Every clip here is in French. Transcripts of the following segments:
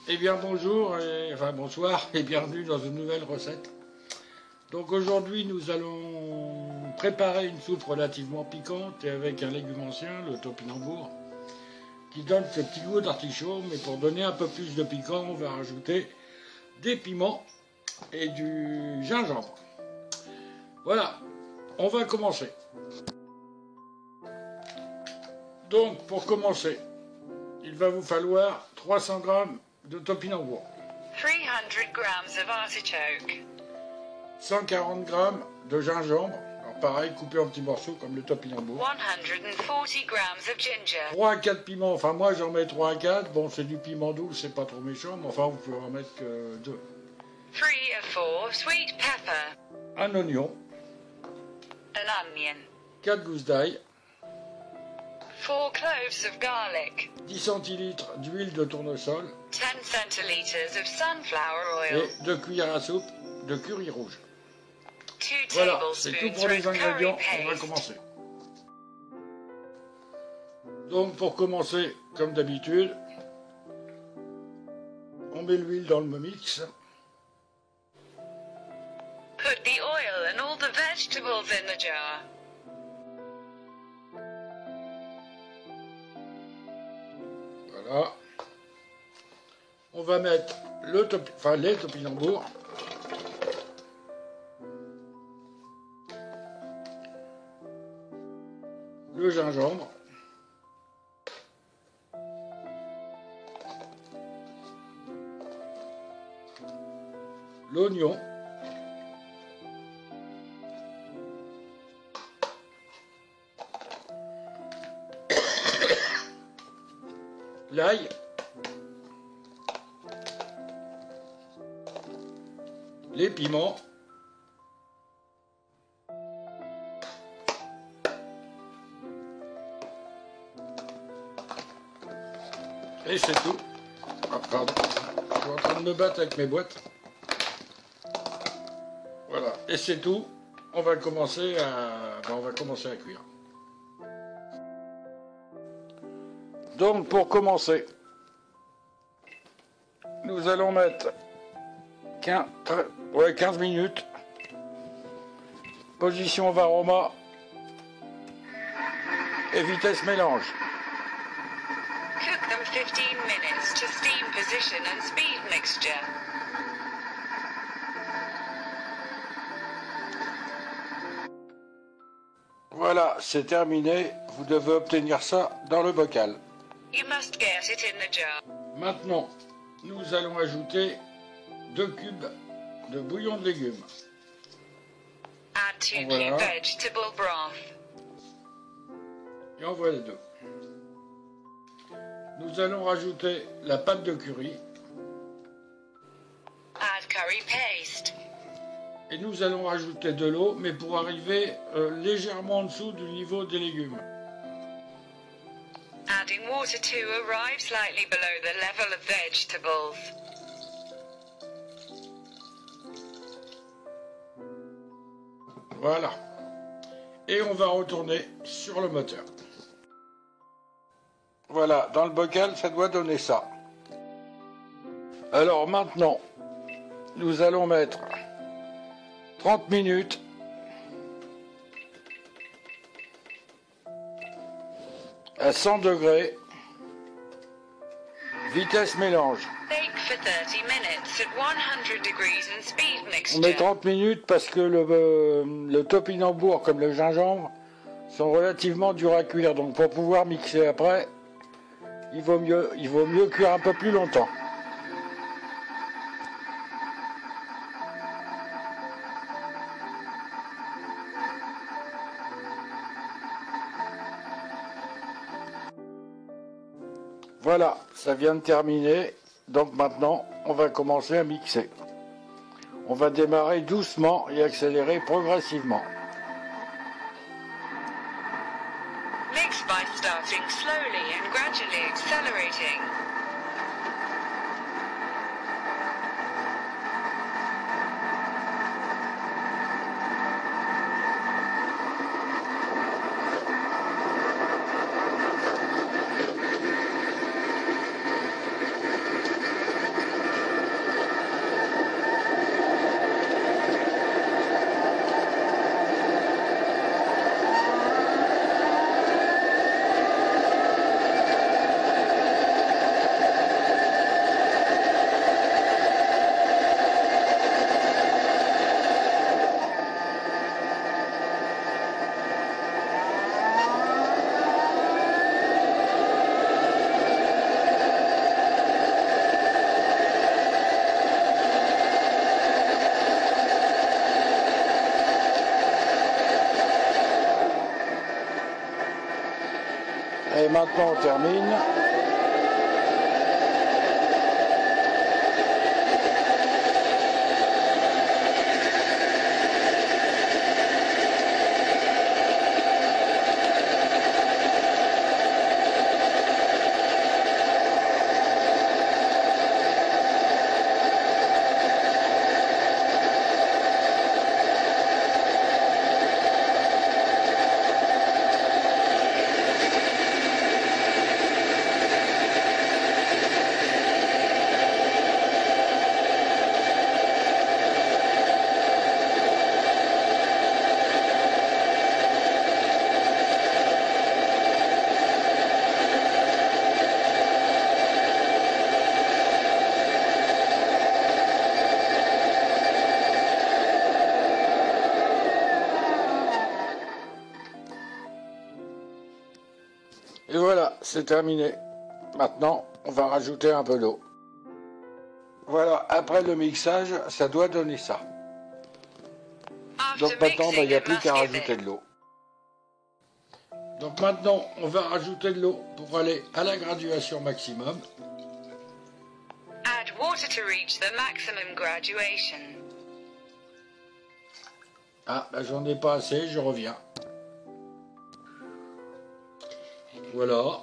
Eh bien bonjour, enfin bonsoir et bienvenue dans une nouvelle recette. Donc aujourd'hui nous allons préparer une soupe relativement piquante et avec un légume ancien, le topinambour, qui donne ce petit goût d'artichaut, mais pour donner un peu plus de piquant, on va rajouter des piments et du gingembre. Voilà, on va commencer. Donc pour commencer, il va vous falloir 300 g de topinambour, 300 grams of artichoke, 140 g de gingembre, alors pareil coupé en petits morceaux comme le topinambour, 140 grams of ginger, 3 à 4 piments, enfin moi j'en mets 3 à 4, bon c'est du piment doux, c'est pas trop méchant, mais enfin vous pouvez en mettre que 2. 3 or 4 sweet pepper, Un oignon, an onion, 4 gousses d'ail, 4 cloves of garlic, 10 centilitres d'huile de tournesol 10 centiliters of sunflower oil, et 2 cuillères à soupe de curry rouge. 2 Voilà, c'est tout tablespoons pour les red curry ingrédients, on va paste, commencer. Donc pour commencer, comme d'habitude, on met l'huile dans le mix. put the oil and all the vegetables in the jar, Voilà. On va mettre les topinambours. Le gingembre. L'oignon. L'ail. Les piments. Et c'est tout. Ah, pardon. Je suis en train de me battre avec mes boîtes. Voilà. Et c'est tout. On va commencer à cuire. Donc pour commencer, nous allons mettre 15 minutes. Position varoma et vitesse mélange. cook them 15 minutes to steam position and speed mixture. Voilà, c'est terminé. Vous devez obtenir ça dans le bocal. You must get it in the jar. Maintenant, nous allons ajouter 2 cubes de bouillon de légumes. Add 2 Voilà. cube vegetable broth. Et on voit les deux. Nous allons rajouter la pâte de curry. Add curry paste. Et nous allons rajouter de l'eau, mais pour arriver légèrement en dessous du niveau des légumes. Adding water to arrive slightly below the level of vegetables. Voilà. Et on va retourner sur le moteur. Voilà, dans le bocal, ça doit donner ça. Alors maintenant, nous allons mettre 30 minutes à 100 degrés, vitesse mélange. Bake for 30 minutes at 100 degrees and speed On met mixture. 30 minutes parce que le topinambour comme le gingembre sont relativement durs à cuire. Donc pour pouvoir mixer après, il vaut mieux cuire un peu plus longtemps. Voilà, ça vient de terminer. Donc maintenant, on va commencer à mixer. On va démarrer doucement et accélérer progressivement. Mix by starting slowly and gradually accelerating. Et maintenant on termine. Et voilà, c'est terminé. Maintenant, on va rajouter un peu d'eau. Voilà, après le mixage, ça doit donner ça. Donc maintenant, il n'y a plus qu'à rajouter de l'eau. Donc maintenant, on va rajouter de l'eau pour aller à la graduation maximum. Add water to reach the maximum graduation. Ah, ben, j'en ai pas assez, je reviens. Voilà.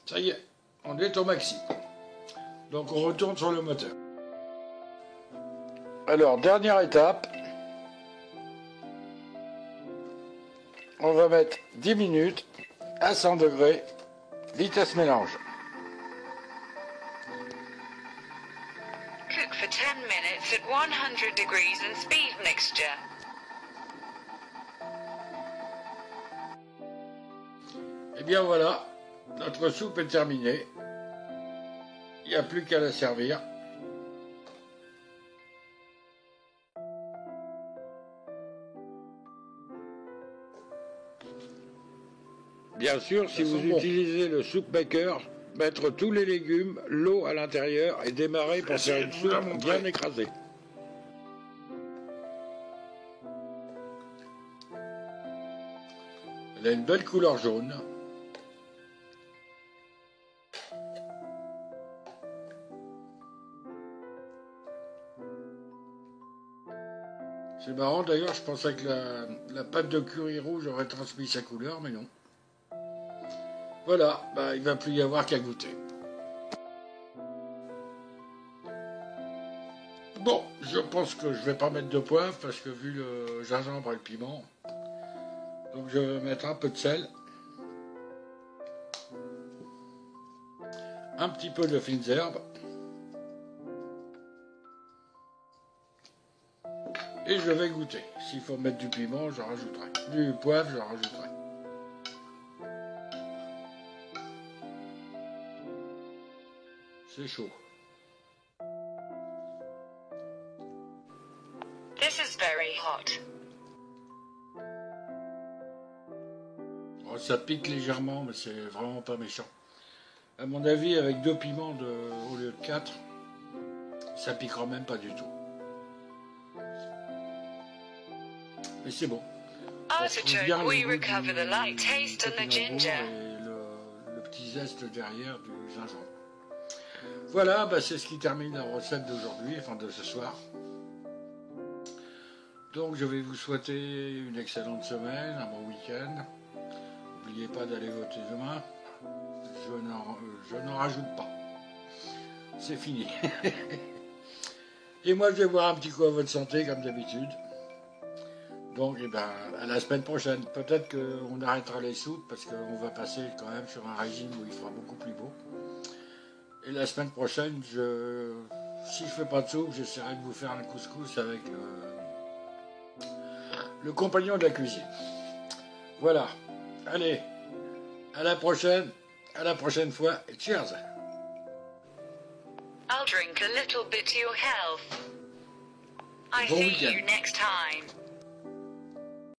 Ça y est, on est au maxi. Donc on retourne sur le moteur. Alors, dernière étape. On va mettre 10 minutes à 100 degrés, vitesse mélange. Cook for 10 minutes at 100 degrees and speed mixture. Et bien voilà, notre soupe est terminée. Il n'y a plus qu'à la servir. Bien sûr, si vous utilisez le soup maker, mettre tous les légumes, l'eau à l'intérieur et démarrer pour faire une soupe bien écrasée. Elle a une belle couleur jaune. C'est marrant d'ailleurs, je pensais que la pâte de curry rouge aurait transmis sa couleur, mais non. Voilà, bah, il ne va plus y avoir qu'à goûter. Bon, je pense que je vais pas mettre de poivre parce que vu le gingembre et le piment, donc je vais mettre un peu de sel, un petit peu de fines herbes et je vais goûter. S'il faut mettre du piment, j'en rajouterai. Du poivre, j'en rajouterai. C'est chaud. This is very hot. Oh, ça pique légèrement, mais c'est vraiment pas méchant. À mon avis, avec 2 piments au lieu de 4, ça piquera même pas du tout. Mais c'est bon. Artichoke, we recover the light taste and the ginger. Et le petit zeste derrière du gingembre. Voilà, bah c'est ce qui termine la recette d'aujourd'hui, enfin de ce soir. Donc je vais vous souhaiter une excellente semaine, un bon week-end. N'oubliez pas d'aller voter demain. Je n'en rajoute pas. C'est fini. Et moi je vais boire un petit coup à votre santé comme d'habitude. Donc eh ben, à la semaine prochaine. Peut-être qu'on arrêtera les soupes parce qu'on va passer quand même sur un régime où il fera beaucoup plus beau. Et la semaine prochaine, si je fais pas de soupe, j'essaierai de vous faire un couscous avec le compagnon de la cuisine. Voilà. Allez, à la prochaine fois, et cheers. I'll drink a little bit to your health. I see you next time.